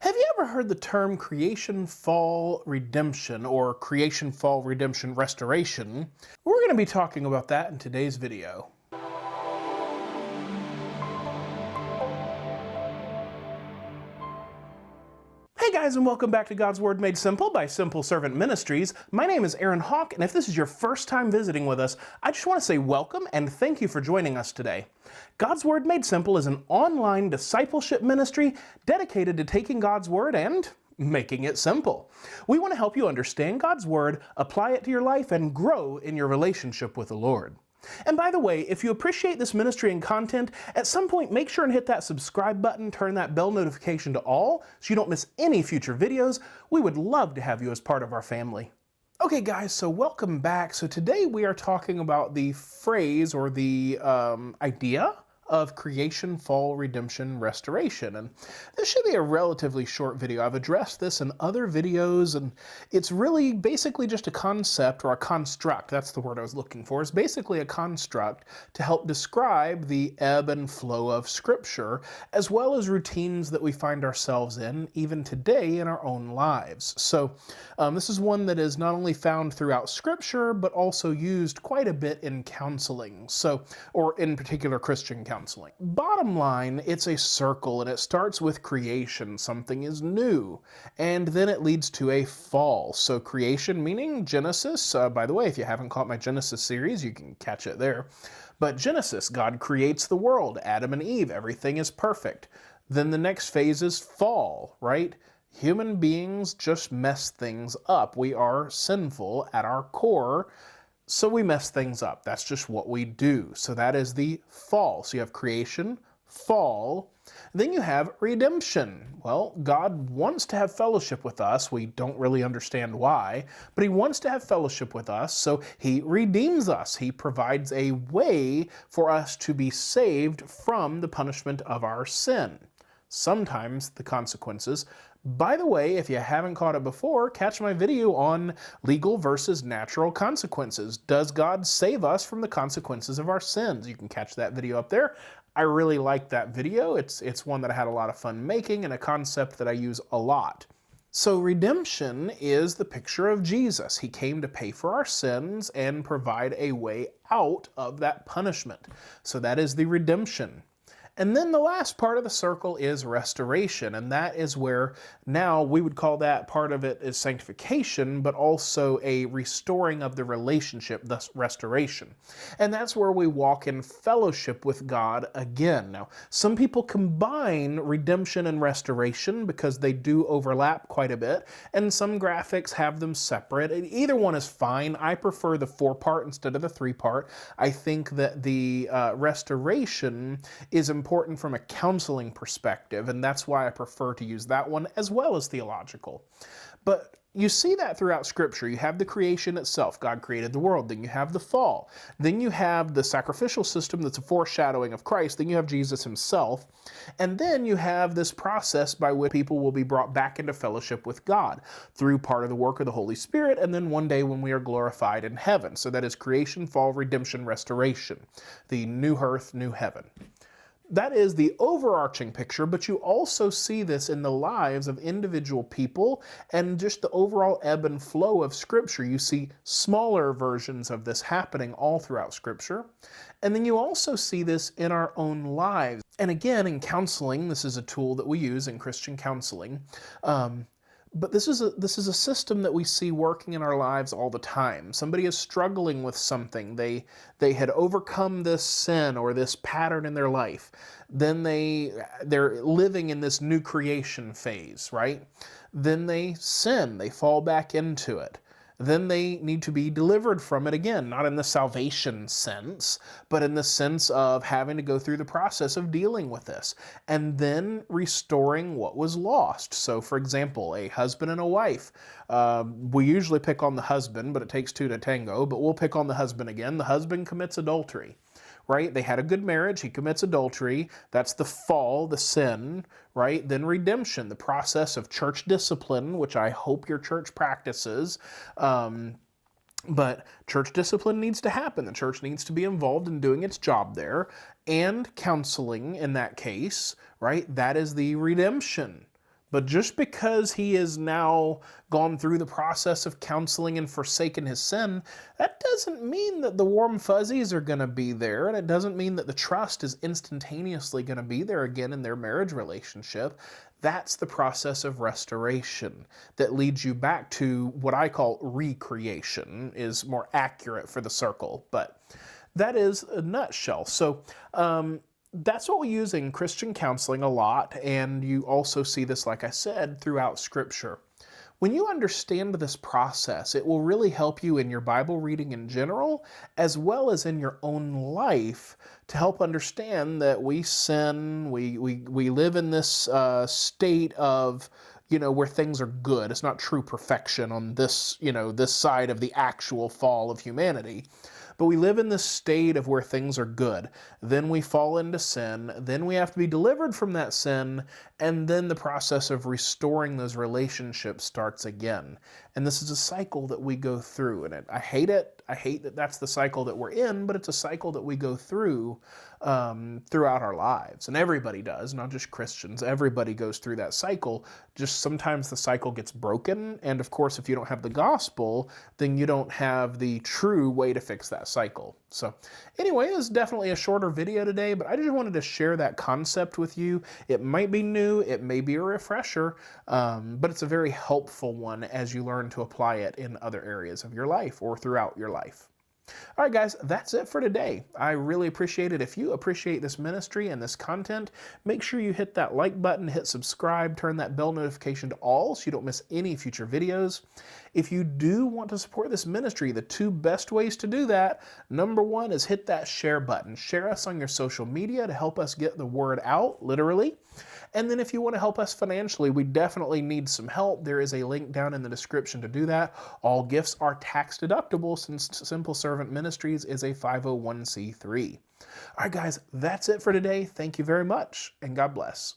Have you ever heard the term creation, fall, redemption, or creation, fall, redemption, restoration? We're going to be talking about that in today's video. Hey guys, and welcome back to God's Word Made Simple by Simple Servant Ministries. My name is Aaron Hawk, and if this is your first time visiting with us, I just want to say welcome and thank you for joining us today. God's Word Made Simple is an online discipleship ministry dedicated to taking God's Word and making it simple. We want to help you understand God's Word, apply it to your life, and grow in your relationship with the Lord. And by the way, if you appreciate this ministry and content, at some point make sure and hit that subscribe button, turn that bell notification to all so you don't miss any future videos. We would love to have you as part of our family. Okay guys, so welcome back. So today we are talking about the phrase or the idea of creation, fall, redemption, restoration. And this should be a relatively short video. I've addressed this in other videos, and it's really basically just a concept or a construct. That's the word I was looking for. It's basically a construct to help describe the ebb and flow of Scripture, as well as routines that we find ourselves in even today in our own lives. So this is one that is not only found throughout Scripture, but also used quite a bit in counseling. So, or in particular Christian counseling. Bottom line, it's a circle and it starts with creation. Something is new, and then it leads to a fall. So creation meaning Genesis. By the way, if you haven't caught my Genesis series, you can catch it there. But Genesis, God creates the world, Adam and Eve, everything is perfect. Then the next phase is fall, right? Human beings just mess things up. We are sinful at our core. So we mess things up. That's just what we do. So that is the fall. So you have creation, fall, then you have redemption. Well, God wants to have fellowship with us. We don't really understand why, but He wants to have fellowship with us, so He redeems us. He provides a way for us to be saved from the punishment of our sin. Sometimes the consequences. By the way, if you haven't caught it before, catch my video on legal versus natural consequences. Does God save us from the consequences of our sins? You can catch that video up there. I really like that video. It's one that I had a lot of fun making and a concept that I use a lot. So redemption is the picture of Jesus. He came to pay for our sins and provide a way out of that punishment. So that is the redemption. And then the last part of the circle is restoration, and that is where now we would call that part of it is sanctification, but also a restoring of the relationship, thus restoration. And that's where we walk in fellowship with God again. Now, some people combine redemption and restoration because they do overlap quite a bit, and some graphics have them separate. Either one is fine. I prefer the 4-part instead of the 3-part. I think that the restoration is important from a counseling perspective, and that's why I prefer to use that one as well as theological. But you see that throughout Scripture. You have the creation itself. God created the world. Then you have the fall. Then you have the sacrificial system that's a foreshadowing of Christ. Then you have Jesus Himself. And then you have this process by which people will be brought back into fellowship with God through part of the work of the Holy Spirit, and then one day when we are glorified in heaven. So that is creation, fall, redemption, restoration. The new earth, new heaven. That is the overarching picture, but you also see this in the lives of individual people and just the overall ebb and flow of Scripture. You see smaller versions of this happening all throughout Scripture. And then you also see this in our own lives. And again, in counseling, this is a tool that we use in Christian counseling. But this is a system that we see working in our lives all the time. Somebody is struggling with something. They had overcome this sin or this pattern in their life. Then they're living in this new creation phase, right? Then they sin. They fall back into it. Then they need to be delivered from it again, not in the salvation sense, but in the sense of having to go through the process of dealing with this, and then restoring what was lost. So, for example, a husband and a wife. We usually pick on the husband, but it takes two to tango, but we'll pick on the husband again. The husband commits adultery. Right? They had a good marriage. He commits adultery. That's the fall, the sin, right? Then redemption, the process of church discipline, which I hope your church practices. But church discipline needs to happen. The church needs to be involved in doing its job there. And counseling in that case, right? That is the redemption But just because he has now gone through the process of counseling and forsaken his sin, that doesn't mean that the warm fuzzies are going to be there, and it doesn't mean that the trust is instantaneously going to be there again in their marriage relationship. That's the process of restoration that leads you back to what I call recreation, is more accurate for the circle, but that is a nutshell. So, that's what we use in Christian counseling a lot, and you also see this, like I said, throughout Scripture. When you understand this process, it will really help you in your Bible reading in general, as well as in your own life, to help understand that we sin, we live in this state of, where things are good. It's not true perfection on this, this side of the actual fall of humanity. But we live in this state of where things are good. Then we fall into sin. Then we have to be delivered from that sin. And then the process of restoring those relationships starts again. And this is a cycle that we go through. And I hate it. I hate that that's the cycle that we're in, but it's a cycle that we go through throughout our lives. And everybody does, not just Christians. Everybody goes through that cycle. Just sometimes the cycle gets broken. And of course, if you don't have the gospel, then you don't have the true way to fix that cycle. So anyway, it was definitely a shorter video today, but I just wanted to share that concept with you. It might be new, it may be a refresher, but it's a very helpful one as you learn to apply it in other areas of your life or throughout your life. All right, guys, that's it for today. I really appreciate it. If you appreciate this ministry and this content, make sure you hit that like button, hit subscribe, turn that bell notification to all so you don't miss any future videos. If you do want to support this ministry, the two best ways to do that, number one is hit that share button. Share us on your social media to help us get the word out, literally. And then if you want to help us financially, we definitely need some help. There is a link down in the description to do that. All gifts are tax deductible since Simple Servant Ministries is a 501c3. All right, guys, that's it for today. Thank you very much, and God bless.